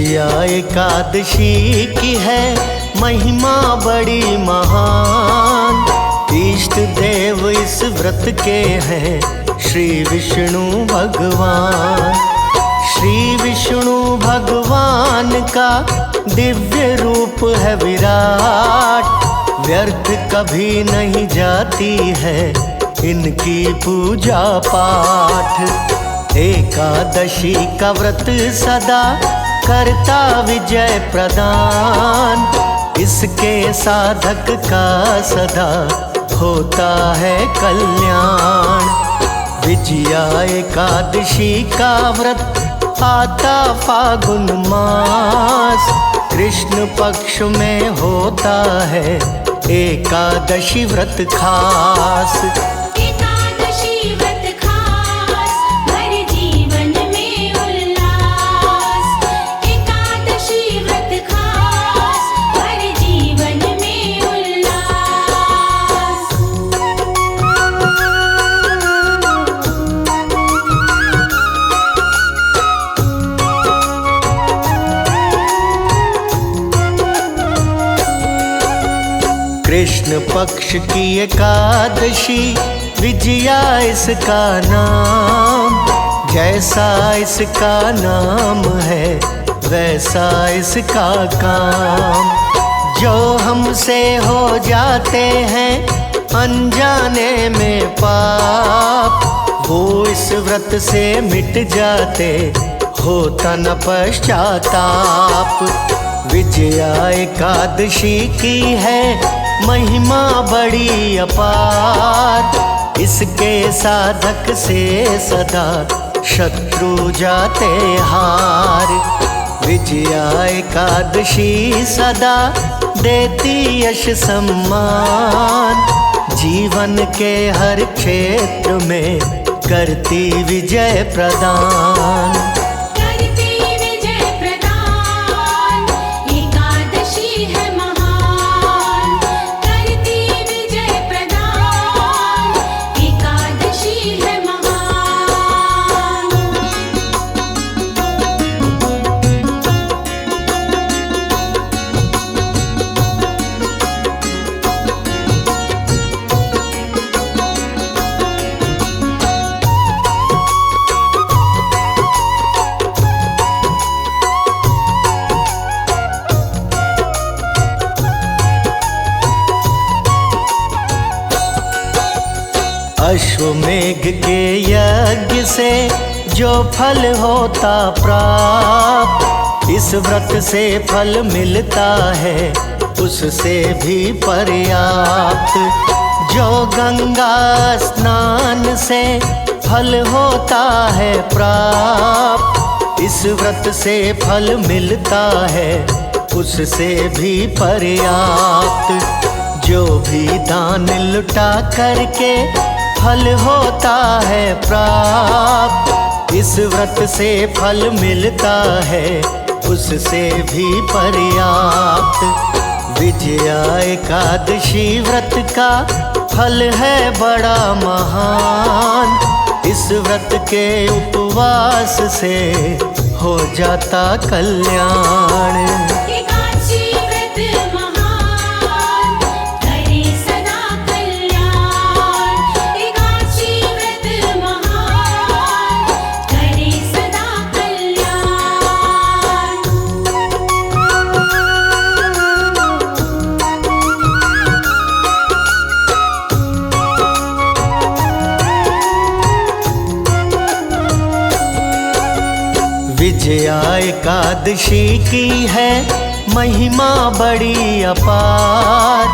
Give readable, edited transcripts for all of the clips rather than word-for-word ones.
विजया एकादशी की है महिमा बड़ी महान। इष्ट देव इस व्रत के हैं श्री विष्णु भगवान। श्री विष्णु भगवान का दिव्य रूप है विराट। व्यर्थ कभी नहीं जाती है इनकी पूजा पाठ। एकादशी का व्रत सदा करता विजय प्रदान। इसके साधक का सदा होता है कल्याण। विजया एकादशी का व्रत आता फागुन मास। कृष्ण पक्ष में होता है एकादशी व्रत खास। एकादशी व्रत खास हर जीवन में उल्लास। एकादशी व्रत खास हर जीवन में उल्लास। कृष्ण पक्ष की एकादशी विजया इसका नाम। जैसा इसका नाम है वैसा इसका काम। जो हमसे हो जाते हैं अनजाने में पाप, वो इस व्रत से मिट जाते होता न पश्चाताप। विजया एकादशी की है महिमा बड़ी अपार। इसके साधक से सदा शत्रु जाते हार। विजया एकादशी सदा देती यश सम्मान। जीवन के हर क्षेत्र में करती विजय प्रदान। अश्वमेघ के यज्ञ से जो फल होता प्राप्त, इस व्रत से फल मिलता है उससे भी पर्याप्त। जो गंगा स्नान से फल होता है प्राप्त, इस व्रत से फल मिलता है उससे भी पर्याप्त। जो भी दान लुटा करके फल होता है प्राप्त, इस व्रत से फल मिलता है उससे भी पर्याप्त। विजया एकादशी व्रत का फल है बड़ा महान। इस व्रत के उपवास से हो जाता कल्याण। विजया एकादशी की है महिमा बड़ी अपार।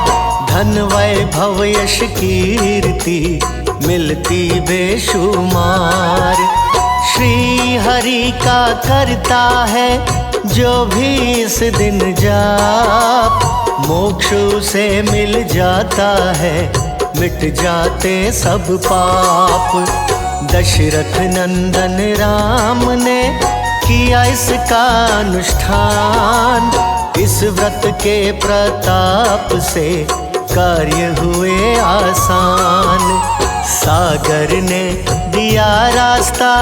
धन वैभव यश कीर्ति मिलती बेशुमार। श्री हरि का करता है जो भी इस दिन जाप, मोक्ष से मिल जाता है मिट जाते सब पाप। दशरथ नंदन राम ने किया इसका अनुष्ठान। इस व्रत के प्रताप से कार्य हुए आसान। सागर ने दिया रास्ता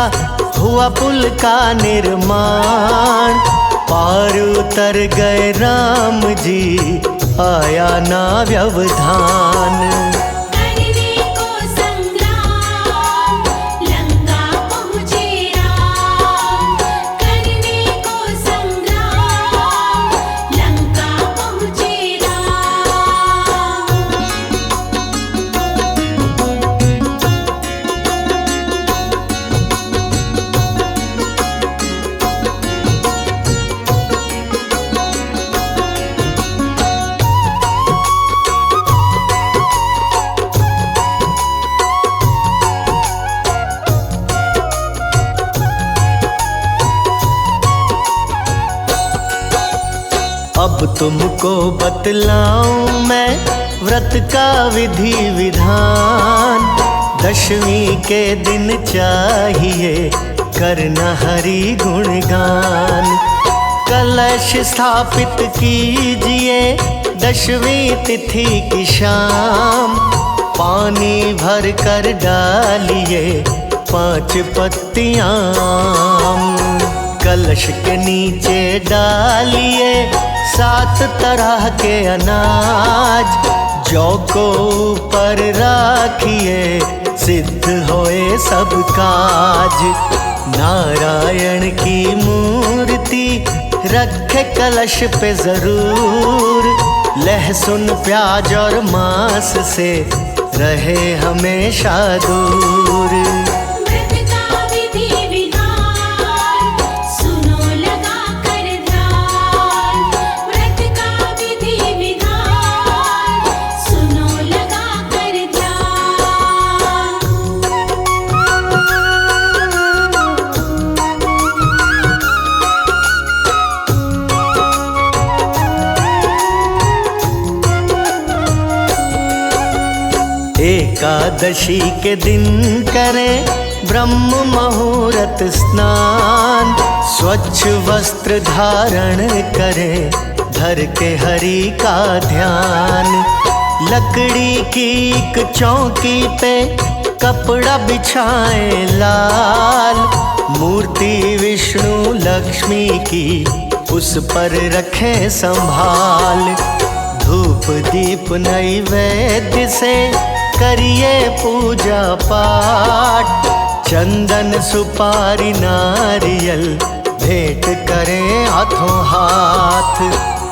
हुआ पुल का निर्माण। पार उतर गए राम जी, आया ना व्यवधान। करने को संग्राम, लंका पहुँचे राम। करने को संग्राम, लंका पहुँचे राम। अब तुमको बतलाऊं मैं व्रत का विधि विधान। दशमी के दिन चाहिए करना हरि गुणगान। कलश स्थापित कीजिए दशमी तिथि की शाम। पानी भर कर डालिए 5 पत्तियां आम। कलश के नीचे डालिए 7 तरह के अनाज। जौ को ऊपर राखिए सिद्ध होए सब काज। नारायण की मूर्ति रखे कलश पे जरूर। लहसुन प्याज और मांस से रहे हमेशा दूर। व्रत का विधि विधान, सुनो लगा कर ध्यान। व्रत का विधि विधान, सुनो लगा कर ध्यान। एकादशी के दिन करें ब्रह्म मुहूर्त स्नान। स्वच्छ वस्त्र धारण करें धर के हरि का ध्यान। लकड़ी की एक चौकी पे कपड़ा बिछाएं लाल। मूर्ति विष्णु लक्ष्मी की उस पर रखें संभाल। धूप दीप नैवेद्य से करिए पूजा पाठ। चंदन सुपारी नारियल भेंट करें हाथों हाथ।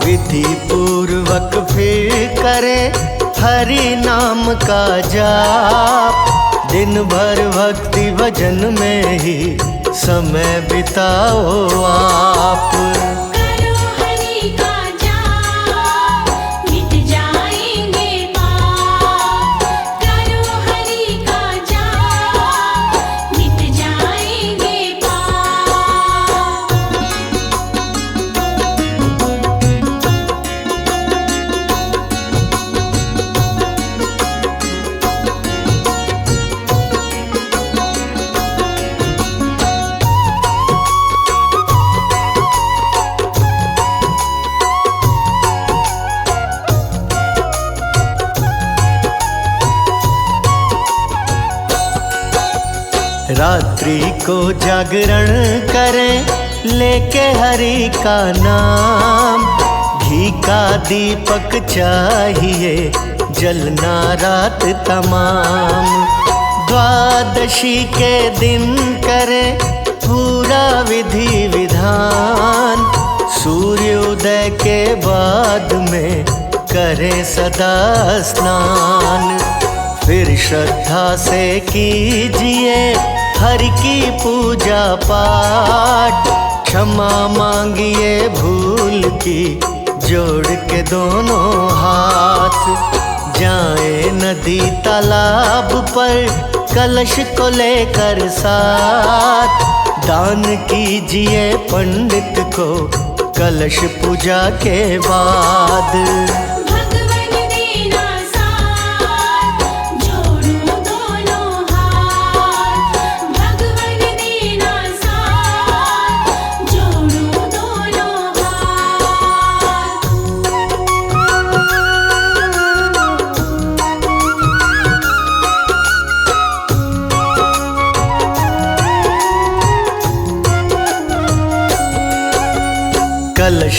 विधि पूर्वक फिर करें हरि नाम का जाप। दिन भर भक्ति भजन में ही समय बिताओ आप। करो हरि का जाप, मिट जाएंगे पाप। करो हरि का जाप, मिट जाएंगे पाप। रात्रि को जागरण करें लेके हरि का नाम। घी का दीपक चाहिए जलना रात तमाम। द्वादशी के दिन करें पूरा विधि विधान। सूर्योदय के बाद में करें सदा स्नान। फिर श्रद्धा से कीजिए हरि की पूजा पाठ। क्षमा मांगिए भूल की जोड़ के दोनों हाथ। जाए नदी तालाब पर कलश को लेकर साथ। दान कीजिए पंडित को कलश पूजा के बाद। भगवन देना साथ, जोड़ूं दोनों हाथ। भगवन देना साथ, जोड़ूं दोनों हाथ।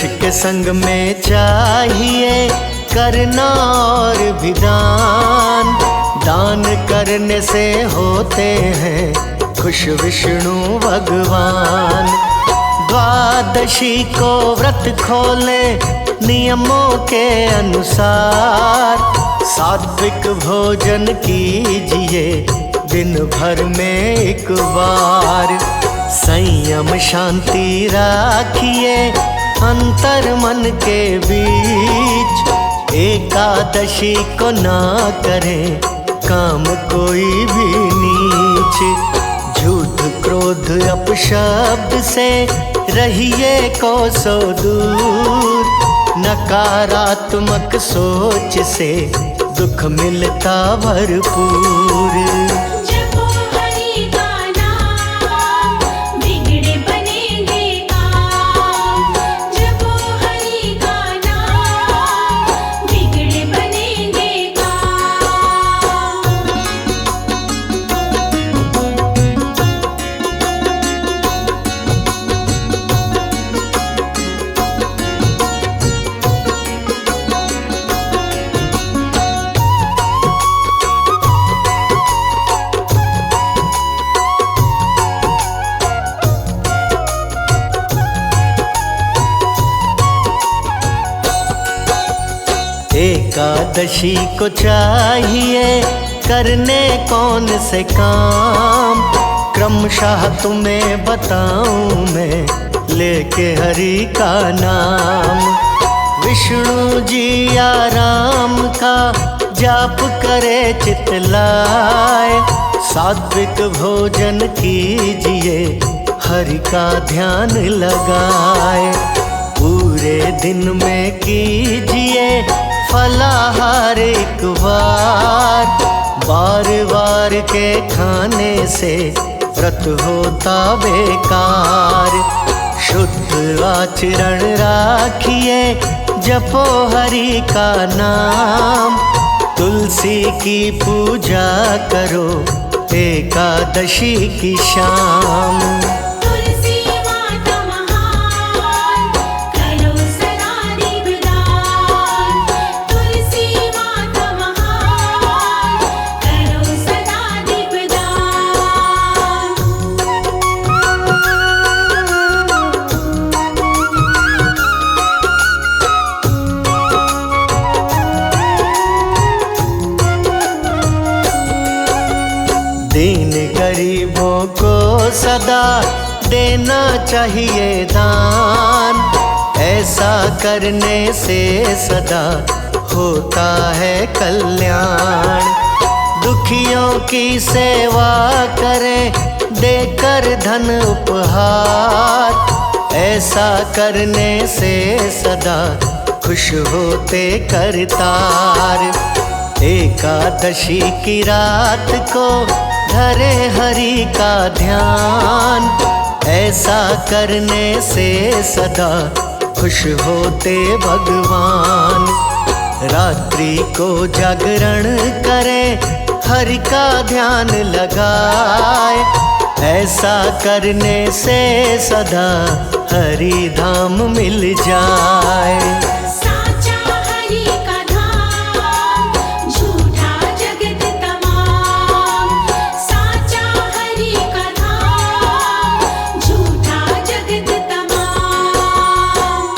ब्रश के संग में चाहिए करना और भी दान। दान करने से होते हैं खुश विष्णु भगवान। द्वादशी को व्रत खोले नियमों के अनुसार। सात्विक भोजन कीजिए दिन भर में एक बार। संयम शांति राखिए अंतर मन के बीच। एकादशी को ना करें काम कोई भी नीच। झूठ क्रोध अपशब्द से रहिए कोसों दूर। नकारात्मक सोच से दुख मिलता भरपूर। जपो हरि का नाम, बिगड़े बनेंगे काम। जपो हरि का नाम, बिगड़े बनेंगे काम। एकादशी को चाहिए करने कौन से काम। क्रमशः तुम्हें बताऊं मैं लेके हरि का नाम। विष्णु जी या राम का जाप करे चित लाए। सात्विक भोजन कीजिए हरि का ध्यान लगाए। पूरे दिन में कीजिए फलाहार एक बार। बार बार के खाने से व्रत होता बेकार। शुद्ध आचरण राखिए जपो हरि का नाम। तुलसी की पूजा करो एकादशी की शाम। तुलसी माता महान, करो सदा दीपदान। तुलसी माता महान, करो सदा दीपदान। दीन गरीबों को सदा देना चाहिए दान। ऐसा करने से सदा होता है कल्याण। दुखियों की सेवा करें देकर धन उपहार। ऐसा करने से सदा खुश होते करतार। एकादशी की रात को धरे हरि का ध्यान। ऐसा करने से सदा खुश होते भगवान। रात्रि को जागरण करे हरि का ध्यान लगाए। ऐसा करने से सदा हरि धाम मिल जाए। साचा हरि का धाम, झूठा जगत तमाम। साचा हरि का धाम, झूठा जगत तमाम।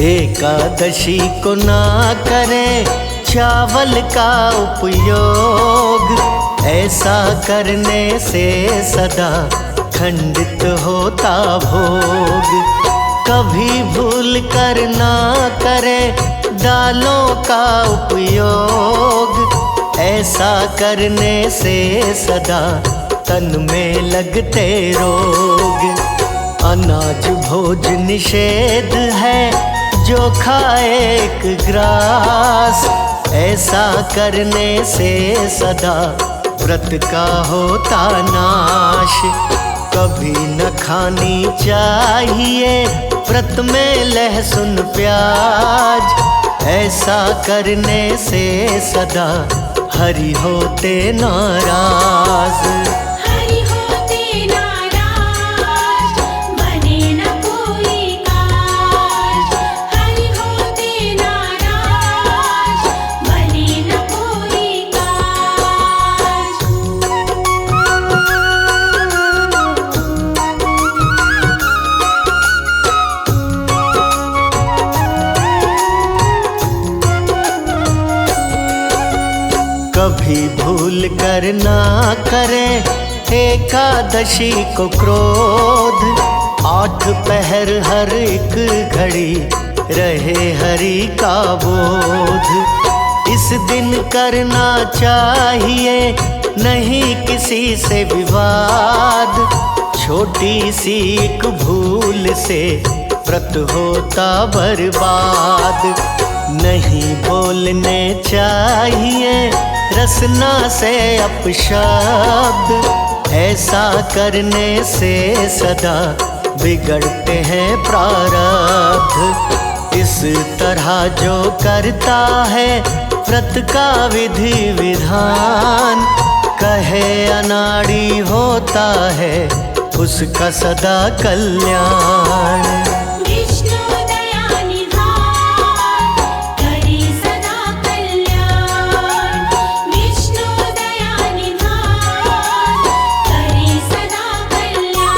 एकादशी को ना करें चावल का उपयोग। ऐसा करने से सदा खंडित होता भोग। कभी भूल कर ना करें दालों का उपयोग। ऐसा करने से सदा तन में लगते रोग। अनाज भोज निषेध है जो खाए एक ग्रास। ऐसा करने से सदा व्रत का होता नाश। कभी न खानी चाहिए व्रत में लहसुन प्याज। ऐसा करने से सदा हरि होते नाराज। हरि होते नाराज, बने न कोई काज। हरि होते नाराज, बने न कोई काज। कभी भूल कर ना करें एकादशी को क्रोध। 8 पहर हर एक घड़ी रहे हरि का बोध। इस दिन करना चाहिए नहीं किसी से विवाद। छोटी सी एक भूल से व्रत होता बर्बाद। नहीं बोलने चाहिए रसना से अपशब्द। ऐसा करने से सदा बिगड़ते हैं प्रारब्ध। इस तरह जो करता है व्रत का विधि विधान, कहे अनाड़ी होता है उसका सदा कल्याण। विष्णु दया निधान, करे सदा कल्याण। विष्णु दया निधान, करे सदा कल्याण।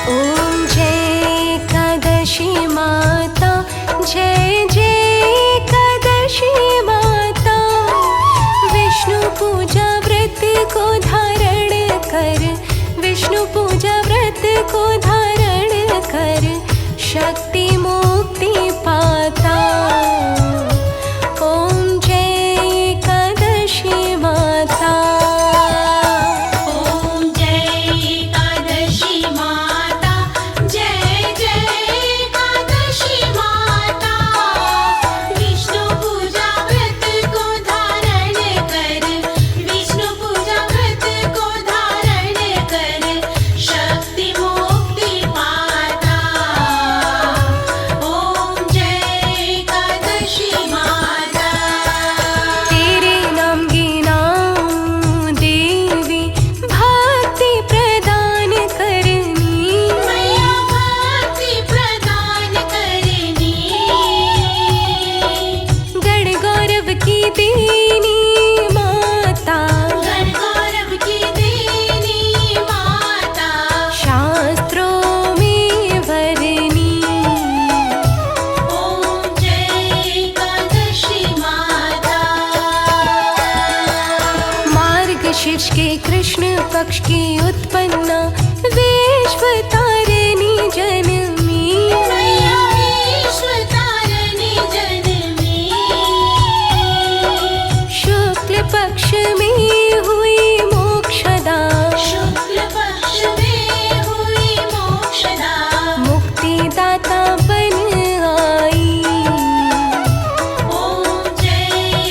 ओम जय एकादशी माता, जय जय एकादशी माता। विष्णु पूजा व्रत को धारण कर, विष्णु पूजा व्रत को धारण कर, शक्ति मुक्ति पाता। ओम जय एकादशी माता। ओम जय एकादशी माता, जय जय एकादशी माता। विष्णु पूजा व्रत को धारण कर, विष्णु पूजा व्रत को धारण कर, शक्ति मुक्ति पाता। ओम जय एकादशी माता। तेरे नाम गिनाऊं देवी, भक्ति प्रदान करनी। मैया भक्ति प्रदान करनी। गण गौरव की देनी माता, गण गौरव की देनी माता। शास्त्रों में वरनी। ओम जय एकादशी माता। मार्गशीर्ष के कृष्ण पक्ष की उत्पन्ना, विश्व तारिणी जनमी। मैया विश्व तारिणी जनमी। शुक्ल पक्ष में हुई मोक्षदा, शुक्ल पक्ष में हुई मोक्षदा। मुक्तिदाता बन आई। ओम जय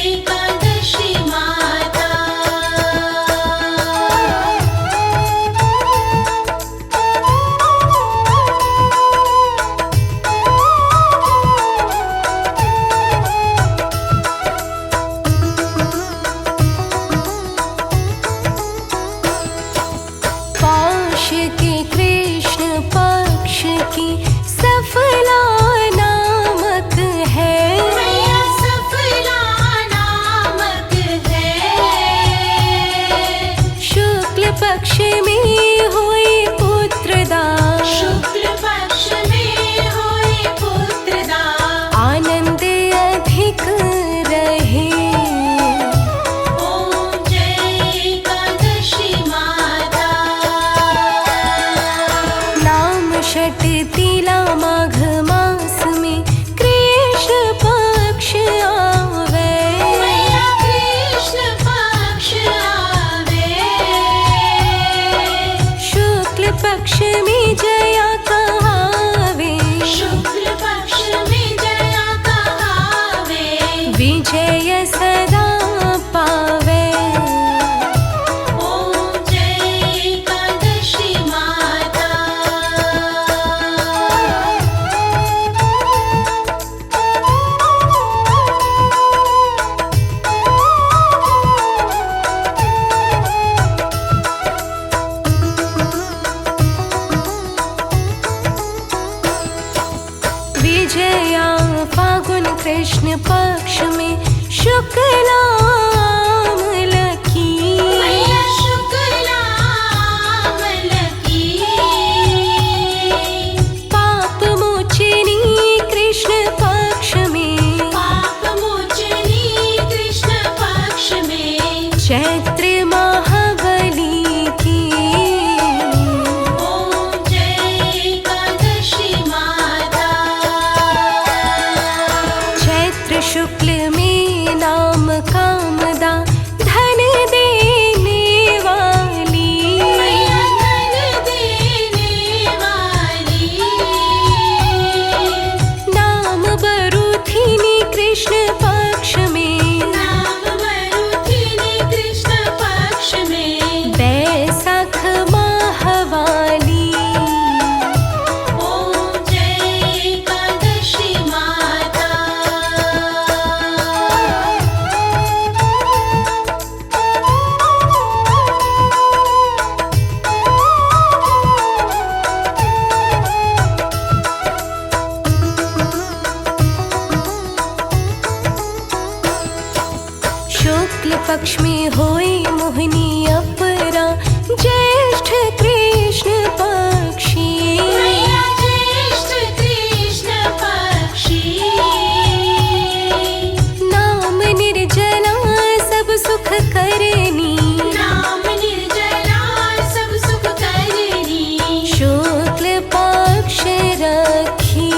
एकादशी माता। पक्ष में जया कहावे, शुक्ल पक्ष में जया कहावे, विजय सदा पावे। ओम जय एकादशी माता। विजया फागुन कृष्ण पक्ष में शुक्लामल की, मैया शुक्लामल की, पाप मोचिनी कृष्ण पक्ष में, पाप मोचनी कृष्ण पक्ष में, चैत्र महाबली की। ओम जय एकादशी माता। चैत्र शुक्ल में नाम कामदा धन देने वाली, मैया धन देने वाली, नाम बरुथिनी कृष्ण पक्ष में, नाम मरुथिनी कृष्ण पक्ष में, बैसाख माहवाली। ओम जय एकादशी माता। शुक्ल पक्ष में होई मोहिनी अपरा, ज्येष्ठ कृष्ण पक्षी, मैया ज्येष्ठ कृष्ण पक्षी, नाम निर्जला सब सुख करनी, नाम निर्जला सब सुख करनी, शुक्ल पक्ष रखी।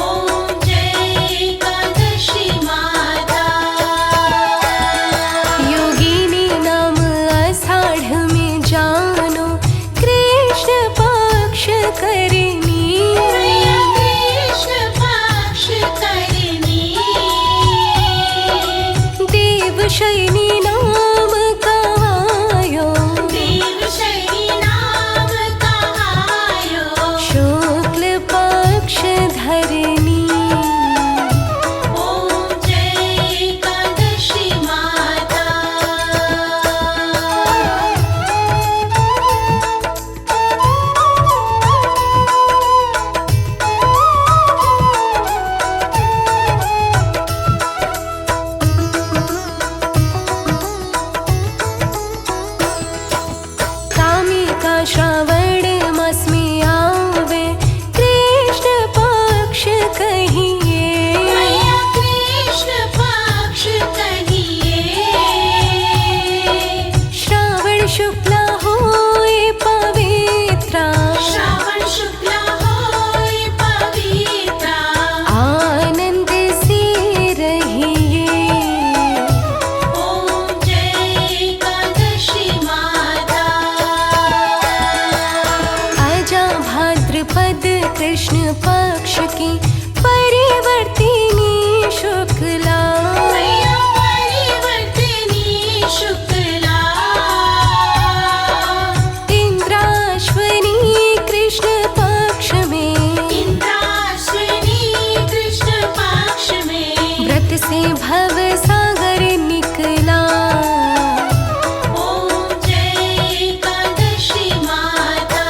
ओम जय एकादशी माता। योगिनी नाम आषाढ़ में जानो, कृष्ण पक्ष करनी, मैया कृष्ण पक्ष करनी, देवशयनी नाम कहायो, देवशयनी नाम कहायो, शुक्ल पक्ष धरनी। ओम जय एकादशी माता। कामिका श्रावण मास में आवे, कृष्ण पक्ष कहिए, मैया कृष्ण पक्ष कहिए, श्रावण शुक्ला होए पवित्रा, श्रावण शुक्ला होय पवित्रा, आनंद से रहिए। ओम जय एकादशी माता। आजा भाद्रपद कृष्ण पक्ष की परिवर्तिनी शुक्ला, मैया परिवर्तिनी शुक्ला, इंद्राश्वनी कृष्ण पक्ष में, इंद्राश्विनी कृष्ण पक्ष में, व्रत से भव सागर निकला। ओम जय एकादशी माता।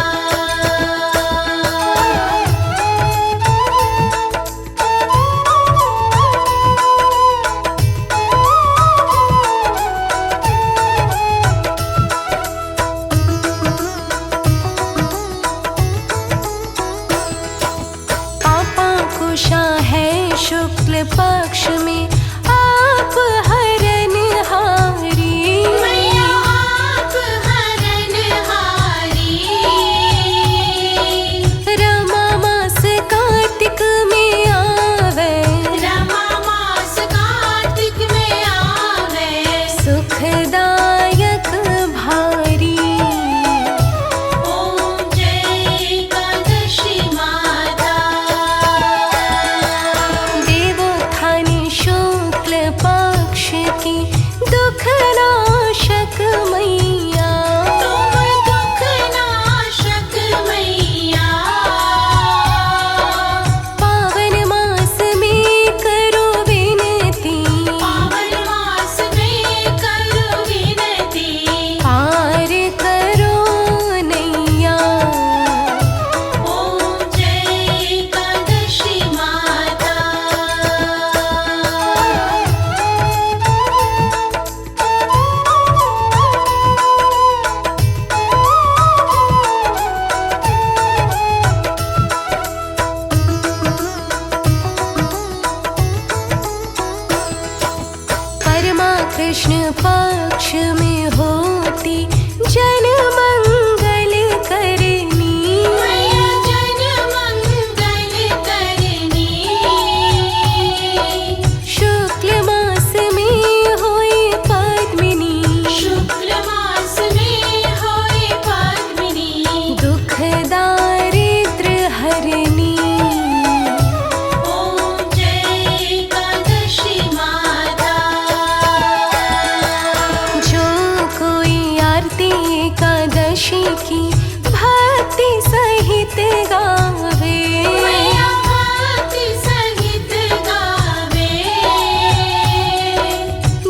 की भक्ति सहित गावे। मैया भक्ति सहित गावे।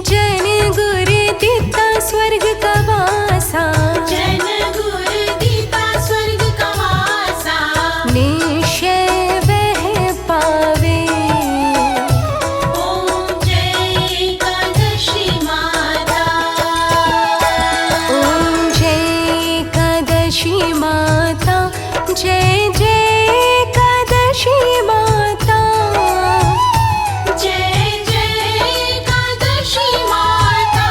जन गुर दिता स्वर्ग का वासा, जन गुर दीता स्वर्ग का वासा। निश्चय वह पावे। ओम जय एकादशी माता। ओम जय एकादशी माता, जय जय एकादशी माता। जय जय एकादशी माता।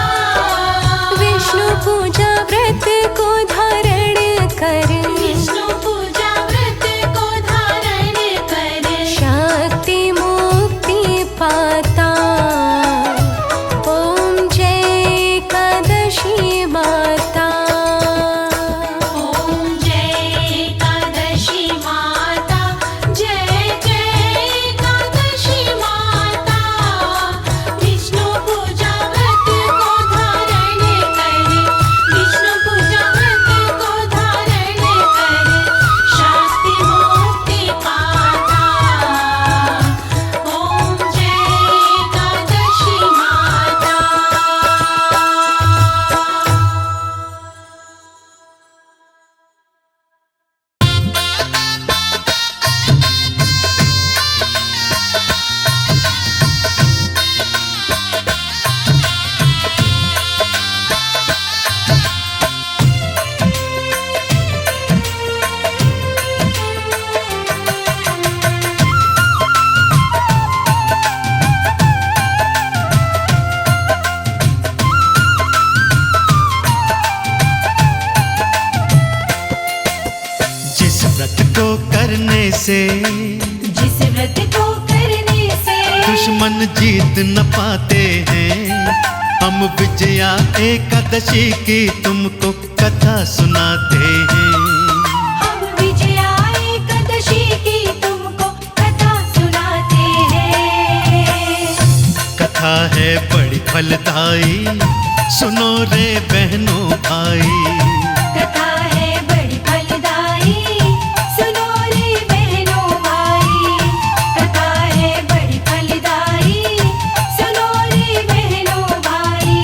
विष्णु पूजा व्रत को धारण कर, विष्णु पूजा व्रत को धारण कर। शक्ति मुक्ति पाता। ओम जय एकादशी माता। ओम जय एकादशी माता। जय जय एकादशी माता। विष्णु पूजा व्रत को धारण कर। विष्णु पूजा व्रत को धारण कर। शक्ति मुक्ति पाता। ओम जय एकादशी माता। जिस व्रत को करने से जिस व्रत को करने से दुश्मन जीत न पाते हैं, हम विजया एकादशी की तुमको कथा सुनाते हैं। हम विजया एकादशी की तुमको कथा सुनाते हैं। कथा है बड़ी फलदायी, सुनो रे बहनों भाई। कथा है बड़ी फलदायी, सुनो रे बहनों भाई। कथा है बड़ी फलदायी, सुनो रे बहनों भाई।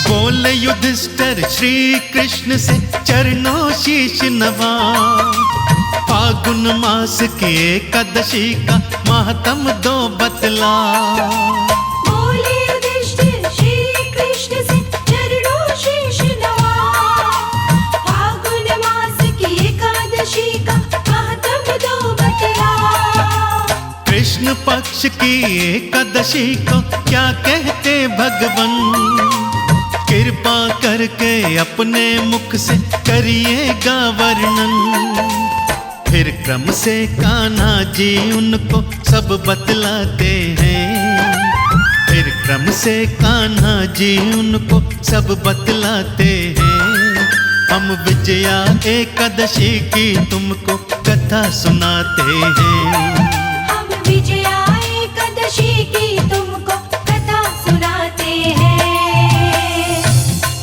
बोले युधिष्ठिर श्री कृष्ण से चरणों शीश नवा, फागुन मास की एकादशी का महात्म दो बतला। बोले युधिष्ठिर श्री कृष्ण से चरणों शीश नवा। फागुन मास की एकादशी का महात्म दो बतला। कृष्ण पक्ष की एकादशी को क्या कहते भगवन, कृपा करके अपने मुख से करिएगा वर्णन। फिर क्रम से कान्हा जी उनको सब बतलाते हैं। फिर क्रम से कान्हा जी उनको सब बतलाते हैं। हम विजया एकादशी की तुमको कथा सुनाते हैं। हम विजया एकादशी की तुमको कथा सुनाते हैं।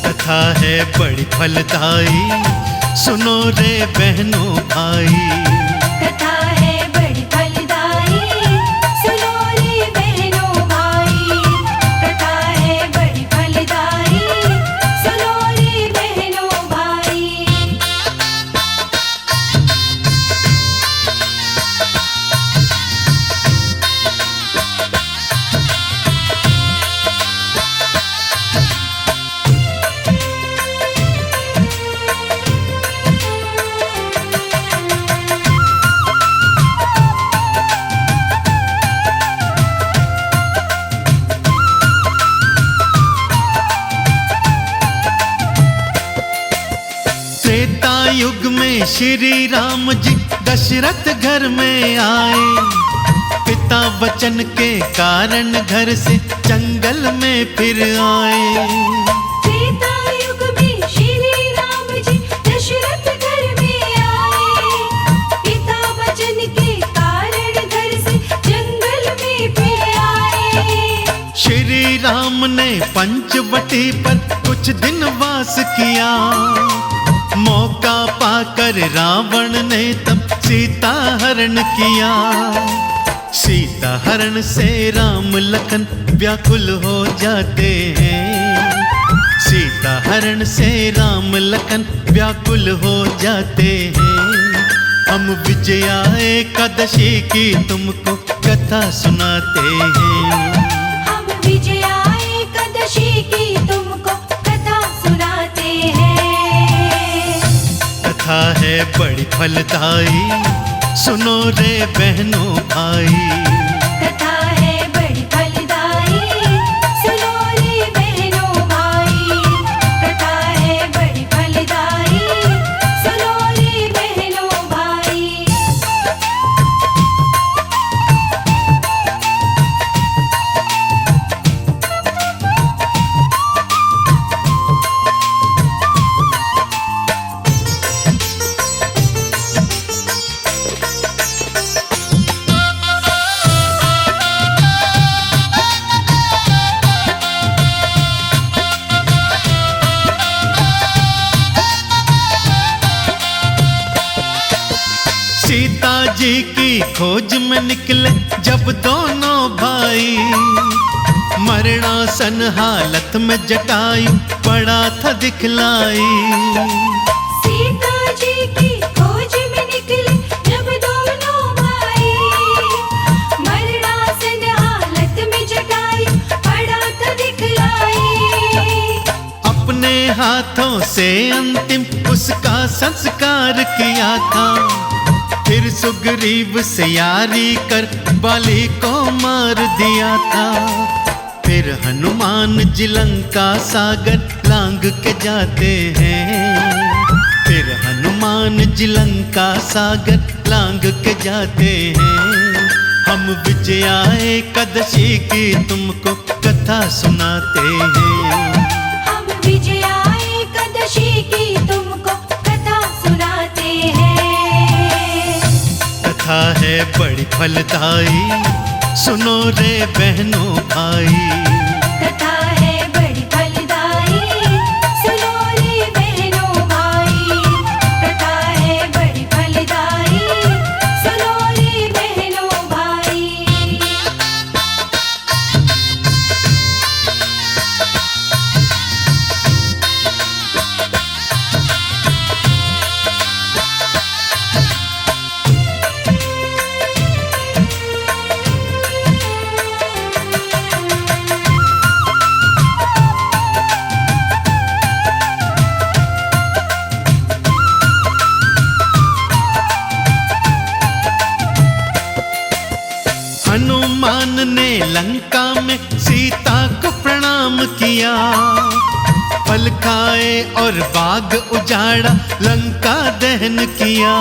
कथा है बड़ी फलदायी, सुनो रे बहनों भाई। कथा है बड़ी फलदायी, सुनो रे बहनों भाई। कथा है बड़ी फलदायी, सुनो रे बहनों भाई। त्रेता युग में श्री राम जी दशरथ घर में आए। पिता वचन के कारण घर से जंगल में फिर आए। त्रेता युग में श्री राम जी दशरथ घर में आए। पिता वचन के कारण घर से जंगल में फिर आए। श्री राम ने पंचवटी पर कुछ दिन वास किया। मौका पाकर रावण ने तब सीता हरण किया। सीता हरण से राम लखन व्याकुल हो जाते हैं। सीता हरण से राम लखन व्याकुल हो जाते हैं। हम विजया एकादशी की तुमको कथा सुनाते हैं। हम विजया एकादशी की तुमको कथा सुनाते हैं। कथा है बड़ी फलदायी, सुनो रे बहनों भाई। कथा है बड़ी फलदायी, सुनो रे बहनों भाई। कथा है बड़ी फलदायी, सुनो रे बहनों भाई। सीता जी की खोज में निकले जब दोनों भाई। मरणासन हालत में जटायु पड़ा था दिखलाई। सीता जी की खोज में निकले जब दोनों भाई। मरणासन हालत में जटायु पड़ा था दिखलाई। अपने हाथों से अंतिम उसका संस्कार किया था। फिर सुग्रीव से यारी कर बाली को मार दिया था। फिर हनुमान जी लंका सागर लांग के जाते हैं। फिर हनुमान जी लंका सागर लांग के जाते हैं। हम विजया एकादशी की तुमको कथा सुनाते हैं। हम विजया एकादशी की तुमको कथा सुनाते हैं। कथा है बड़ी फलदायी, सुनो रे बहनों भाई। कथा है बड़ी फलदायी, सुनो रे बहनों भाई। कथा है बड़ी फलदायी, सुनो रे बहनों भाई। हनुमान ने लंका में सीता को प्रणाम किया। फल खाए और बाग उजाड़ा, लंका दहन किया।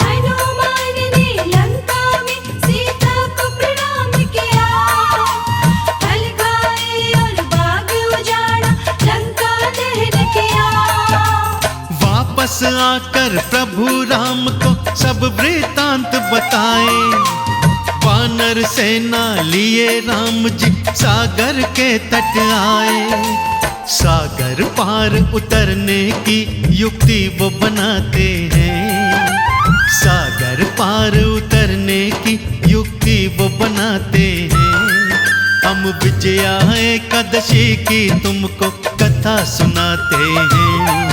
हनुमान ने लंका में सीता को प्रणाम किया। फल खाए और बाग उजाड़ा, लंका दहन किया। वापस आकर प्रभु राम को सब वृतांत बताए। वानर सेना लिए राम जी सागर के तट आए। सागर पार उतरने की युक्ति वो बनाते हैं। सागर पार उतरने की युक्ति वो बनाते हैं। हम विजया एकादशी की तुमको कथा सुनाते हैं।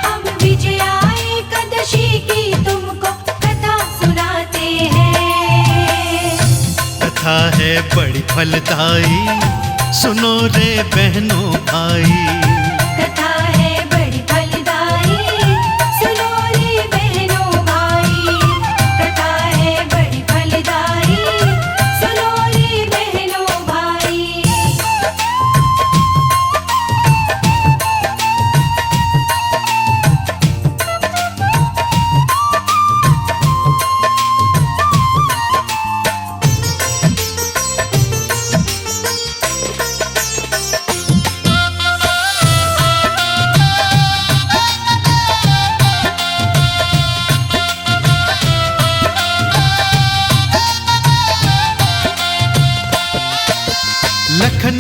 हम विजया एकादशी की तुमको कथा सुनाते हैं। कथा है बड़ी फलदायी, सुनो रे बहनों भाई। कथा है बड़ी फलदायी, सुनो रे बहनों भाई। कथा है बड़ी फलदायी, सुनो रे बहनों भाई।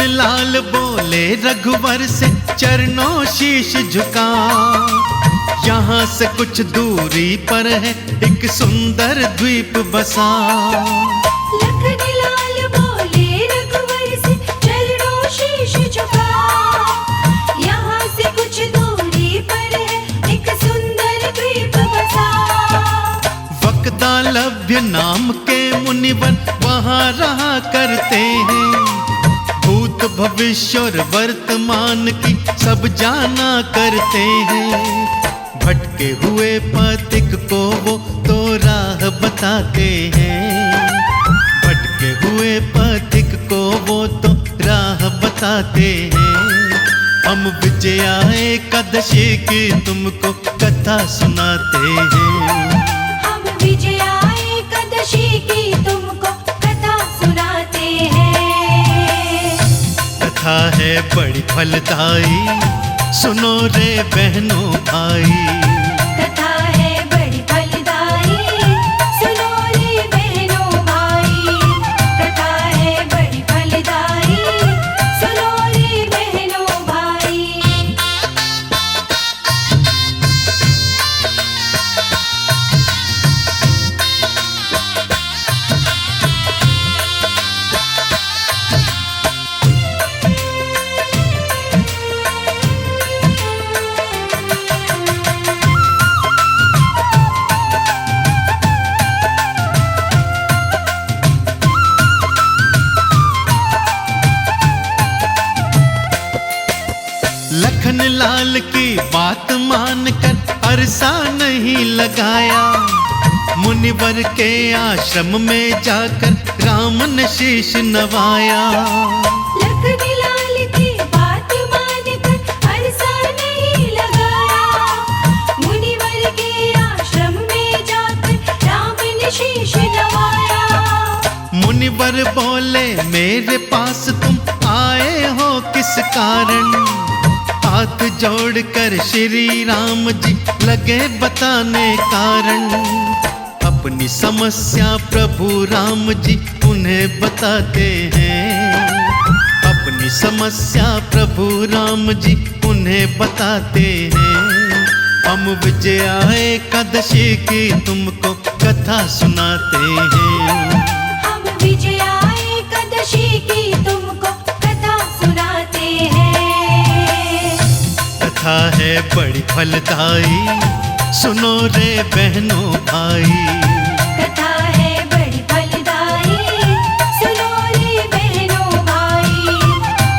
लखन लाल बोले रघुवर से चरणों शीश झुका, यहाँ से कुछ दूरी पर है एक सुंदर द्वीप बसा। लखन लाल बोले रघुवर से चरणों शीश झुका, यहाँ से कुछ दूरी पर है एक सुंदर द्वीप बसा। वक्तालभ्य नाम के मुनिवर वहाँ रहा करते हैं, भूत भविष्य और वर्तमान की सब जाना करते हैं। भटके हुए पथिक को वो तो राह बताते हैं, भटके हुए पथिक को वो तो राह बताते हैं। हम विजया एकादशी की तुमको कथा सुनाते हैं, हम विजया एकादशी की तुमको कथा सुनाते हैं। कथा है बड़ी फलदायी, सुनो रे बहनों भाई। कथा है बड़ी फलदायी, सुनो रे बहनों भाई। कथा है बड़ी फलदायी, सुनो रे बहनों भाई। लखन लाल की बात मानकर अरसा नहीं लगाया, मुनिवर के आश्रम में जाकर राम ने शीश नवाया। लखन लाल की बात मानकर अरसा नहीं लगाया, मुनिवर के आश्रम में जाकर राम ने शीश नवाया। मुनिवर बोले मेरे पास तुम आए हो किस कारण, हाथ जोड़कर श्री राम जी लगे बताने कारण। अपनी समस्या प्रभु राम जी उन्हें बताते हैं, अपनी समस्या प्रभु राम जी उन्हें बताते हैं। हम विजया एकादशी की तुमको कथा सुनाते हैं, हम विजया एकादशी की तुमको कथा सुनाते हैं। कथा है बड़ी फलदायी, सुनो रे बहनों भाई। कथा है बड़ी फलदायी, सुनो रे बहनों भाई।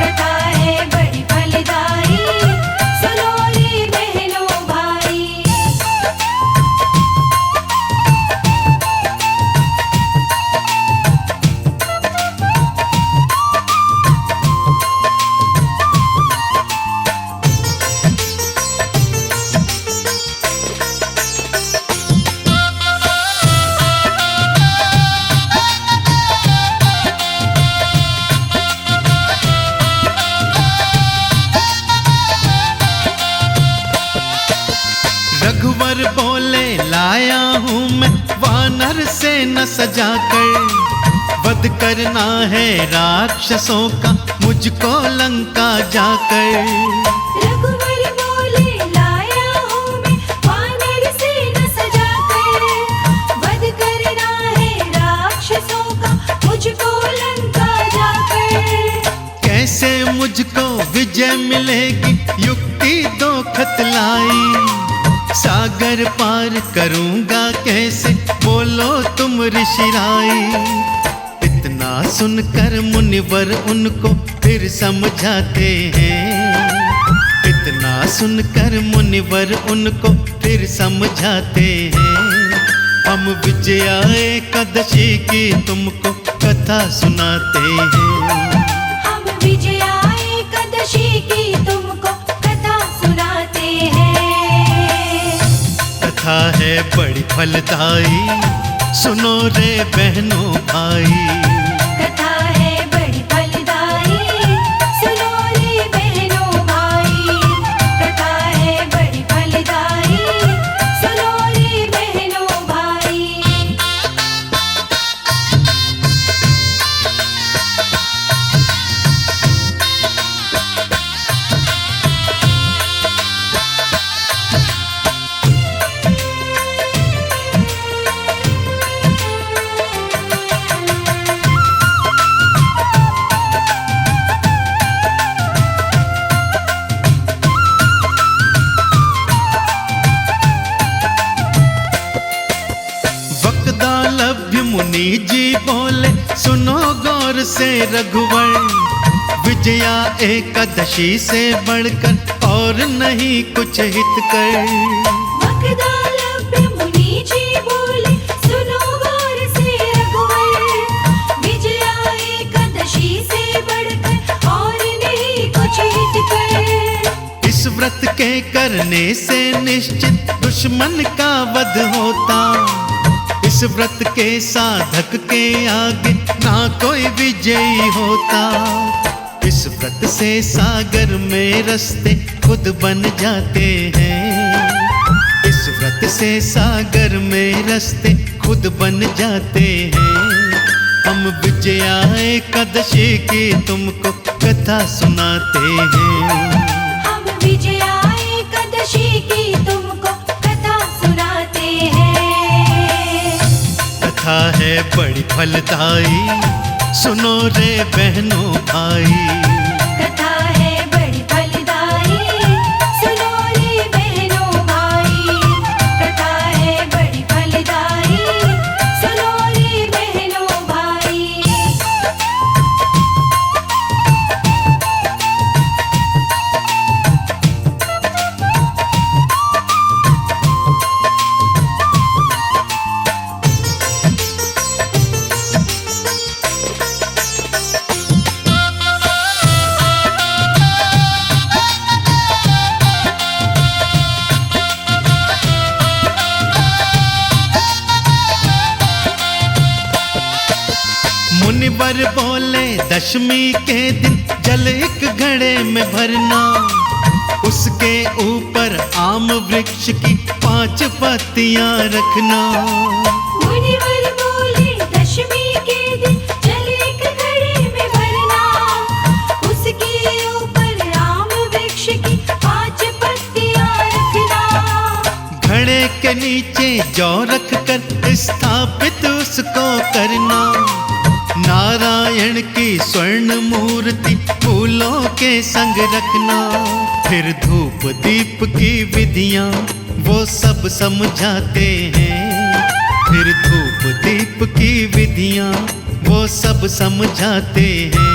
कथा है बड़ी फलदायी, सुनो रे बहनों भाई। रघुवर बोले लाया हूँ मैं वानर से न सजा कर, वध करना है राक्षसों का मुझको लंका जाकर। रघुवर बोले लाया हूँ मैं वानर से न सजा कर, वध करना है राक्षसों का मुझको लंका जाकर। कैसे मुझको विजय मिलेगी युक्ति दो खतलाई, सागर पार करूंगा कैसे बोलो तुम ऋषिराई। इतना सुनकर मुनिवर उनको फिर समझाते हैं, इतना सुनकर मुनिवर उनको फिर समझाते हैं। हम विजया एकादशी की तुमको कथा सुनाते हैं, हम विजया एकादशी की तुमको कथा सुनाते हैं। कथा है बड़ी फलदायी, सुनो रे बहनों भाई। कथा है बड़ी फलदायी, सुनो रे बहनों भाई। कथा है बड़ी फलदायी, सुनो रे बहनों भाई। मुनि जी बोले सुनो गौर से रघुवर, विजया एकादशी से बढ़कर और नहीं कुछ हितकर। मकदालभ्य मुनि जी बोले सुनो गौर से रघुवर, विजया एकादशी से बढ़कर और नहीं कुछ हितकर। इस व्रत के करने से निश्चित दुश्मन का वध होता, इस व्रत के साधक के आगे ना कोई विजयी होता। इस व्रत से सागर में रास्ते खुद बन जाते हैं, इस व्रत से सागर में रास्ते खुद बन जाते हैं। हम विजया एकादशी की तुमको कथा सुनाते हैं, हम विजया एकादशी की तुमको कथा सुनाते हैं। कथा है बड़ी फलदायी, सुनो रे बहनों भाई। कथा है बड़ी फलदायी, सुनो रे बहनों भाई। कथा है बड़ी फलदायी, सुनो रे बहनों भाई। मुनिवर बोले दशमी के दिन जल एक घड़े में भरना, उसके ऊपर आम वृक्ष की 5 पत्तियां रखना। मुनिवर बोले दशमी के दिन जल एक घड़े में भरना, उसके ऊपर आम वृक्ष की 5 पत्तियां रखना। घड़े के नीचे जौ रख कर स्थापित उसको करना, नारायण की स्वर्ण मूर्ति फूलों के संग रखना। फिर धूप दीप की विधियां वो सब समझाते हैं, फिर धूप दीप की विधियां वो सब समझाते हैं।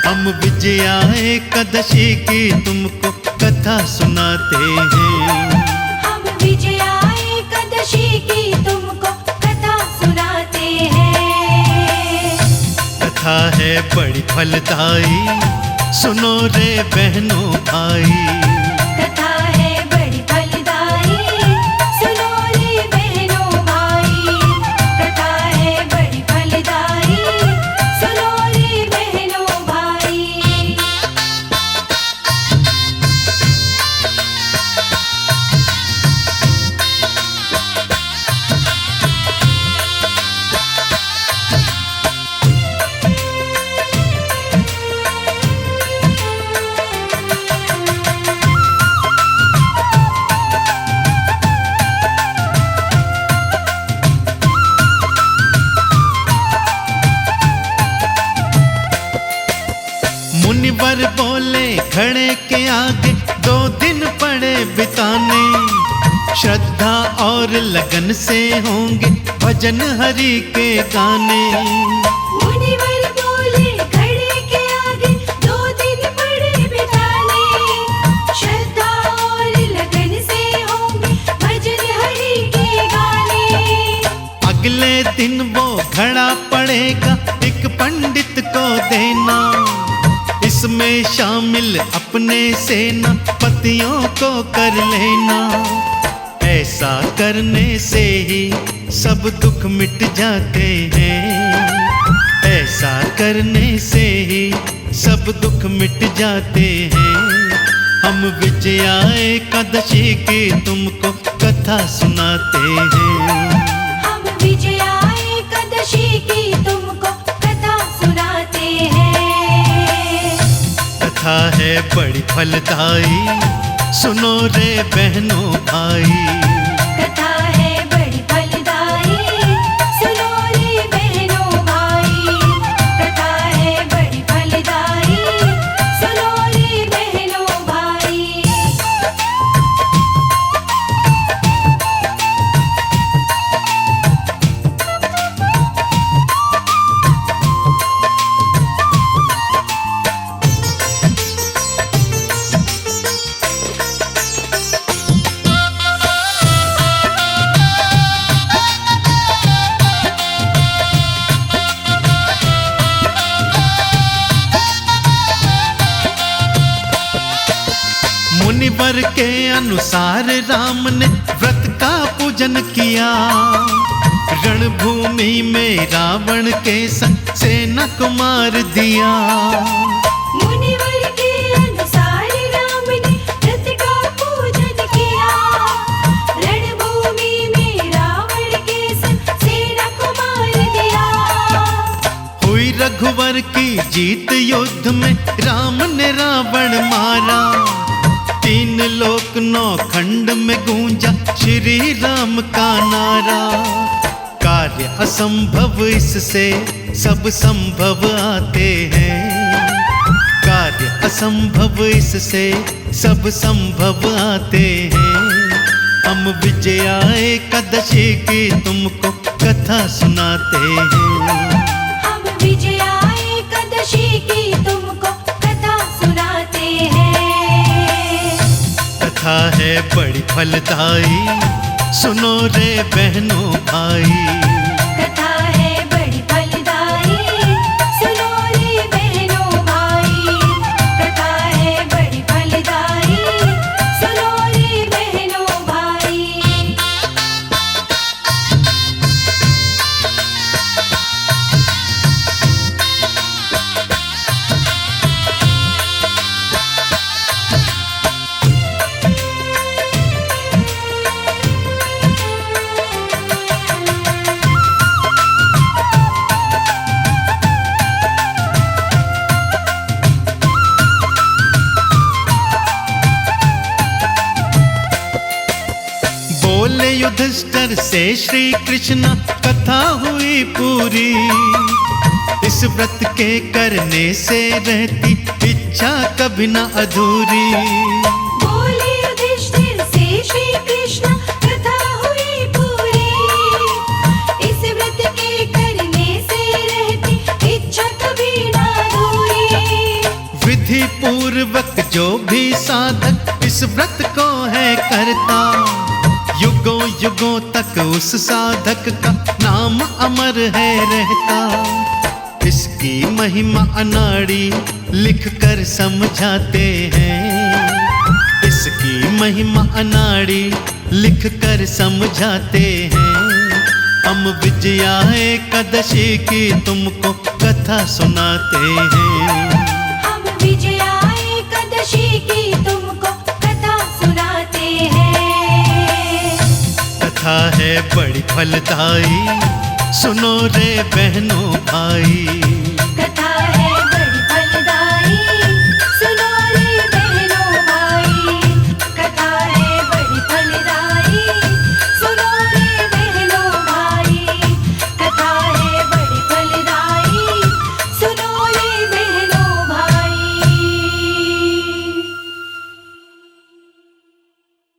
हम विजया एकादशी की तुमको कथा सुनाते हैं, हम विजया एकादशी की तुमको कथा सुनाते हैं। कथा है बड़ी फलदायी, सुनो रे बहनों भाई। कथा है बड़ी फलदायी, सुनो रे बहनों भाई। कथा है बड़ी फलदायी, सुनो रे बहनों भाई। मुनिवर बोले घड़े के आगे 2 दिन पड़े बिताने, श्रद्धा और लगन से होंगे भजन हरि के गाने। मुनिवर बोले घड़े के आगे 2 दिन पड़े बिताने, श्रद्धा और लगन से होंगे भजन हरि के गाने। अगले दिन वो घड़ा पड़ेगा एक पंडित को देना, इसमें शामिल अपने सेनापतियों को कर लेना। ऐसा करने से ही सब दुख मिट जाते हैं, ऐसा करने से ही सब दुख मिट जाते हैं। हम विजया एकादशी की तुमको कथा सुनाते हैं, हम विजया एकादशी की तुमको कथा सुनाते हैं। कथा है बड़ी फलदायी, सुनो रे बहनों भाई। कथा है बड़ी फलदायी, सुनो रे बहनों भाई। कथा है बड़ी फलदायी, सुनो रे बहनों भाई। मुनिवर के अनुसार राम ने व्रत का पूजन किया। रणभूमि में रावण के संग सेना को मार दिया। मुनिवर के अनुसार राम ने व्रत का पूजन किया। रणभूमि में रावण के संग सेना को मार दिया। हुई रघुवर की जीत युद्ध में राम ने रावण मारा। 3 लोक 9 खंड में गूंजा श्री राम का नारा। कार्य असंभव इससे सब संभव आते हैं। कार्य असंभव इससे सब संभव आते हैं। हम विजया एकादशी की तुमको कथा सुनाते हैं। हम विजया एकादशी की तुमको कथा सुनाते हैं। कथा है बड़ी फलदायी, सुनो रे बहनों भाई। कथा है बड़ी फलदायी, सुनो रे बहनों भाई। कथा है बड़ी फलदायी, सुनो रे बहनों भाई। बोले युधिष्ठिर से श्री कृष्ण कथा हुई पूरी। इस व्रत के करने से रहती इच्छा कभी न अधूरी। बोले युधिष्ठिर से श्री कृष्ण कथा हुई पूरी। इस व्रत के करने से रहती इच्छा कभी ना अधूरी। विधि पूर्वक जो भी साधक इस व्रत को है करता, युगों युगों तक उस साधक का नाम अमर है रहता। इसकी महिमा अनाड़ी लिख कर समझाते हैं। इसकी महिमा अनाड़ी लिख कर समझाते हैं। हम विजया एकादशी की तुमको कथा सुनाते हैं। हम विजया एकादशी की तुमको कथा सुनाते हैं। कथा है बड़ी फलदायी, सुनो रे बहनों भाई।